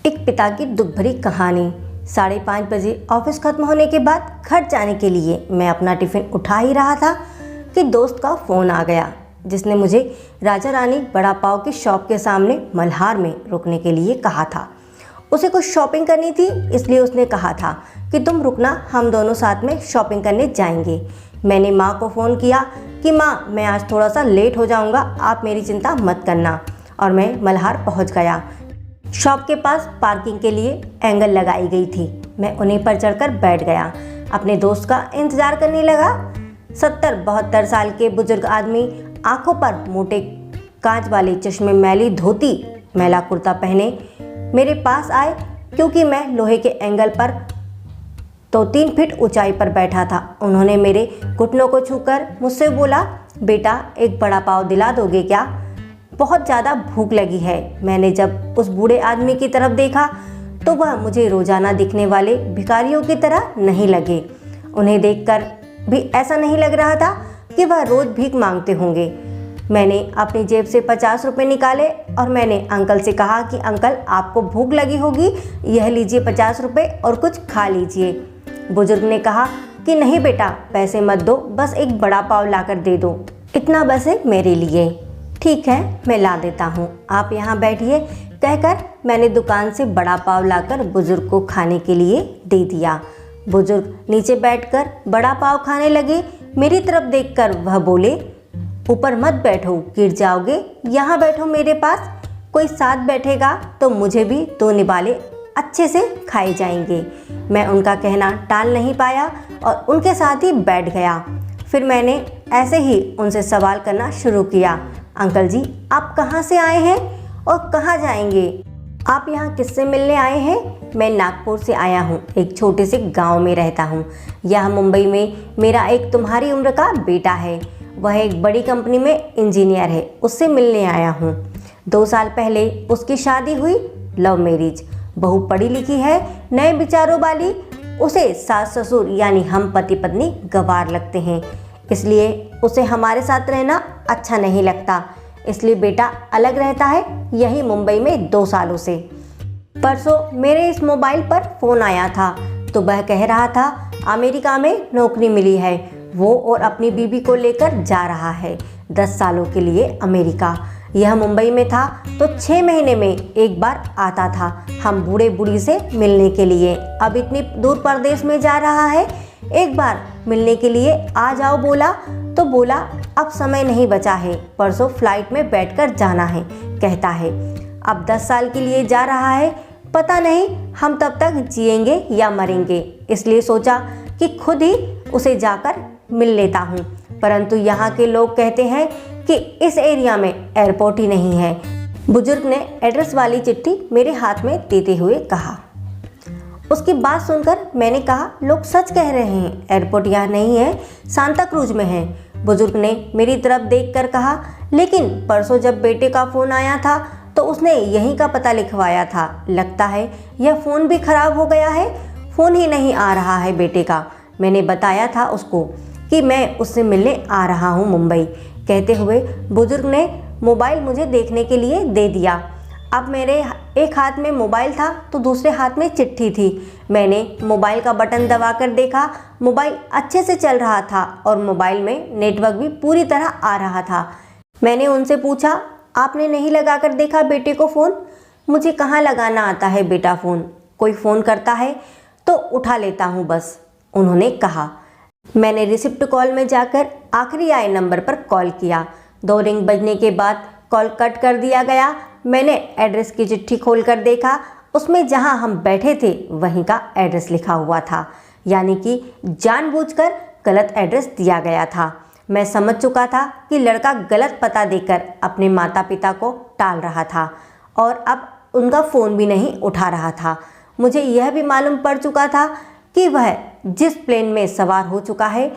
एक पिता की दुख भरी कहानी। 5:30 बजे ऑफिस खत्म होने के बाद घर जाने के लिए मैं अपना टिफिन उठा ही रहा था कि दोस्त का फ़ोन आ गया, जिसने मुझे राजा रानी बड़ा पाव की शॉप के सामने मल्हार में रुकने के लिए कहा था। उसे कुछ शॉपिंग करनी थी, इसलिए उसने कहा था कि तुम रुकना, हम दोनों साथ में शॉपिंग करने जाएंगे। मैंने माँ को फ़ोन किया कि माँ, मैं आज थोड़ा सा लेट हो जाऊँगा, आप मेरी चिंता मत करना। और मैं मल्हार पहुँच गया। शॉप के पास पार्किंग के लिए एंगल लगाई गई थी। मैं उन्हीं पर चढ़कर बैठ गया, अपने दोस्त का इंतज़ार करने लगा। 70-72 साल के बुजुर्ग आदमी, आंखों पर मोटे कांच वाले चश्मे, मैली धोती, मैला कुर्ता पहने मेरे पास आए। क्योंकि मैं लोहे के एंगल पर तो 3 फीट ऊंचाई पर बैठा था, उन्होंने मेरे घुटनों को छूकर मुझसे बोला, बेटा एक बड़ा पाव दिला दोगे क्या? बहुत ज़्यादा भूख लगी है। मैंने जब उस बूढ़े आदमी की तरफ देखा तो वह मुझे रोजाना दिखने वाले भिखारियों की तरह नहीं लगे। उन्हें देखकर भी ऐसा नहीं लग रहा था कि वह रोज भीख मांगते होंगे। मैंने अपनी जेब से 50 रुपये निकाले और मैंने अंकल से कहा कि अंकल, आपको भूख लगी होगी, यह लीजिए 50 रुपये और कुछ खा लीजिए। बुजुर्ग ने कहा कि नहीं बेटा, पैसे मत दो, बस एक बड़ा पाव लाकर दे दो, इतना बस है मेरे लिए। ठीक है, मैं ला देता हूँ, आप यहाँ बैठिए, कहकर मैंने दुकान से बड़ा पाव लाकर बुजुर्ग को खाने के लिए दे दिया। बुजुर्ग नीचे बैठकर बड़ा पाव खाने लगे। मेरी तरफ देखकर वह बोले, ऊपर मत बैठो, गिर जाओगे, यहाँ बैठो मेरे पास, कोई साथ बैठेगा तो मुझे भी 2 निवाले अच्छे से खाए जाएंगे। मैं उनका कहना टाल नहीं पाया और उनके साथ ही बैठ गया। फिर मैंने ऐसे ही उनसे सवाल करना शुरू किया, अंकल जी, आप कहाँ से आए हैं और कहाँ जाएंगे? आप यहाँ किससे मिलने आए हैं? मैं नागपुर से आया हूँ, एक छोटे से गांव में रहता हूँ। यह मुंबई में मेरा एक तुम्हारी उम्र का बेटा है, वह एक बड़ी कंपनी में इंजीनियर है, उससे मिलने आया हूँ। 2 साल पहले उसकी शादी हुई, लव मैरिज। बहू पढ़ी लिखी है, नए विचारों वाली, उसे सास ससुर यानी हम पति पत्नी गंवार लगते हैं, इसलिए उसे हमारे साथ रहना अच्छा नहीं लगता, इसलिए बेटा अलग रहता है, यही मुंबई में 2 सालों से। परसों मेरे इस मोबाइल पर फ़ोन आया था तो वह कह रहा था अमेरिका में नौकरी मिली है, वो और अपनी बीवी को लेकर जा रहा है 10 सालों के लिए अमेरिका। यह मुंबई में था तो 6 महीने में एक बार आता था हम बूढ़े बूढ़ी से मिलने के लिए। अब इतनी दूर परदेश में जा रहा है, एक बार मिलने के लिए आ जाओ बोला तो बोला अब समय नहीं बचा है, परसों फ्लाइट में बैठकर जाना है, कहता है अब 10 साल के लिए जा रहा है, पता नहीं हम तब तक जिएंगे या मरेंगे, इसलिए सोचा कि खुद ही उसे जाकर मिल लेता हूँ। परंतु यहाँ के लोग कहते हैं कि इस एरिया में एयरपोर्ट ही नहीं है। बुजुर्ग ने एड्रेस वाली चिट्ठी मेरे हाथ में देते हुए कहा। उसकी बात सुनकर मैंने कहा, लोग सच कह रहे हैं, एयरपोर्ट यहाँ नहीं है, सांता क्रूज में है। बुजुर्ग ने मेरी तरफ देखकर कहा, लेकिन परसों जब बेटे का फ़ोन आया था तो उसने यहीं का पता लिखवाया था, लगता है यह फ़ोन भी ख़राब हो गया है, फ़ोन ही नहीं आ रहा है बेटे का। मैंने बताया था उसको कि मैं उससे मिलने आ रहा हूँ मुंबई। कहते हुए बुजुर्ग ने मोबाइल मुझे देखने के लिए दे दिया। अब मेरे एक हाथ में मोबाइल था तो दूसरे हाथ में चिट्ठी थी। मैंने मोबाइल का बटन दबाकर देखा, मोबाइल अच्छे से चल रहा था और मोबाइल में नेटवर्क भी पूरी तरह आ रहा था। मैंने उनसे पूछा, आपने नहीं लगाकर देखा बेटे को फ़ोन? मुझे कहाँ लगाना आता है बेटा फ़ोन, कोई फ़ोन करता है तो उठा लेता हूँ बस, उन्होंने कहा। मैंने रिसिप्ट कॉल में जाकर आखिरी आए नंबर पर कॉल किया। 2 रिंग बजने के बाद कॉल कट कर दिया गया। मैंने एड्रेस की चिट्ठी खोलकर देखा, उसमें जहां हम बैठे थे वहीं का एड्रेस लिखा हुआ था, यानी कि जानबूझकर गलत एड्रेस दिया गया था। मैं समझ चुका था कि लड़का गलत पता देकर अपने माता पिता को टाल रहा था और अब उनका फ़ोन भी नहीं उठा रहा था। मुझे यह भी मालूम पड़ चुका था कि वह जिस प्लेन में सवार हो चुका है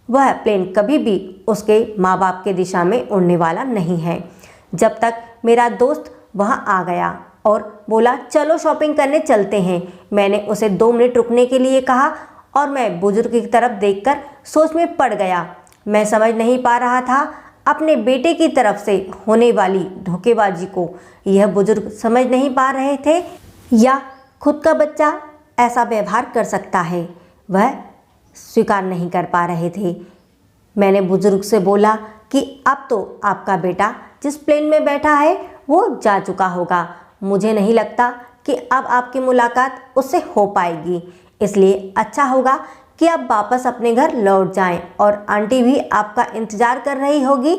वह प्लेन कभी भी उसके माँ बाप के दिशा में उड़ने वाला नहीं है। जब तक मेरा दोस्त वहां आ गया और बोला, चलो शॉपिंग करने चलते हैं, मैंने उसे 2 मिनट रुकने के लिए कहा और मैं बुजुर्ग की तरफ देखकर सोच में पड़ गया। मैं समझ नहीं पा रहा था अपने बेटे की तरफ से होने वाली धोखेबाजी को। यह बुजुर्ग समझ नहीं पा रहे थे या खुद का बच्चा ऐसा व्यवहार कर सकता है, वह स्वीकार नहीं कर पा रहे थे। मैंने बुजुर्ग से बोला कि अब तो आपका बेटा जिस प्लेन में बैठा है वो जा चुका होगा। मुझे नहीं लगता कि अब आपकी मुलाकात उससे हो पाएगी, इसलिए अच्छा होगा कि आप वापस अपने घर लौट जाएं और आंटी भी आपका इंतज़ार कर रही होगी।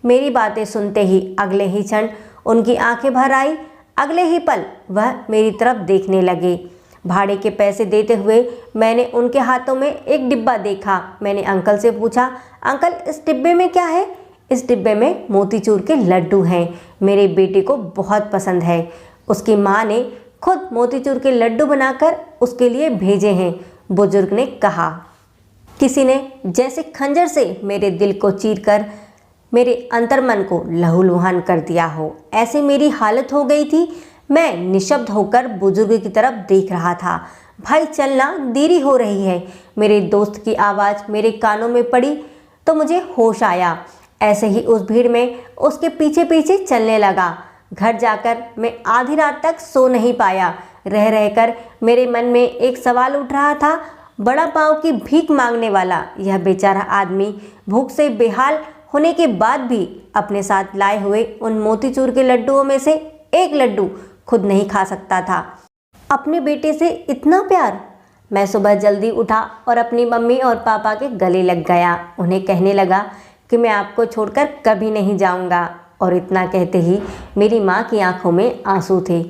मेरी बातें सुनते ही अगले ही क्षण उनकी आंखें भर आई। अगले ही पल वह मेरी तरफ देखने लगे। भाड़े के पैसे देते हुए मैंने उनके हाथों में एक डिब्बा देखा। मैंने अंकल से पूछा, अंकल इस डिब्बे में क्या है? इस डिब्बे में मोतीचूर के लड्डू हैं, मेरे बेटे को बहुत पसंद है। उसकी माँ ने खुद मोतीचूर के लड्डू बनाकर उसके लिए भेजे हैं, बुजुर्ग ने कहा। किसी ने जैसे खंजर से मेरे दिल को चीरकर मेरे अंतर्मन को लहूलुहान कर दिया हो, ऐसे मेरी हालत हो गई थी। मैं निशब्द होकर बुजुर्ग की तरफ देख रहा था। भाई चलना, देरी हो रही है। मेरे दोस्त की आवाज़ मेरे कानों में पड़ी तो मुझे होश आया। ऐसे ही उस भीड़ में उसके पीछे पीछे चलने लगा। घर जाकर मैं आधी रात तक सो नहीं पाया। रह रहकर मेरे मन में एक सवाल उठ रहा था, बड़ा पाँव की भीख मांगने वाला यह बेचारा आदमी भूख से बेहाल होने के बाद भी अपने साथ लाए हुए उन मोतीचूर के लड्डुओं में से एक लड्डू खुद नहीं खा सकता था। अपने बेटे से इतना प्यार। मैं सुबह जल्दी उठा और अपनी मम्मी और पापा के गले लग गया। उन्हें कहने लगा कि मैं आपको छोड़कर कभी नहीं जाऊंगा। और इतना कहते ही मेरी माँ की आंखों में आंसू थे।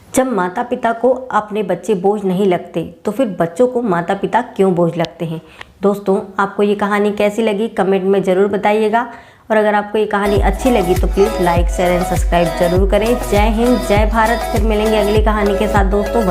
जब माता पिता को अपने बच्चे बोझ नहीं लगते तो फिर बच्चों को माता पिता क्यों बोझ लगते हैं। दोस्तों, आपको ये कहानी कैसी लगी कमेंट में ज़रूर बताइएगा। और अगर आपको ये कहानी अच्छी लगी तो please like share and subscribe जरूर करें। जय हिंद, जय भारत। फिर मिलेंगे अगली कहानी के साथ दोस्तों।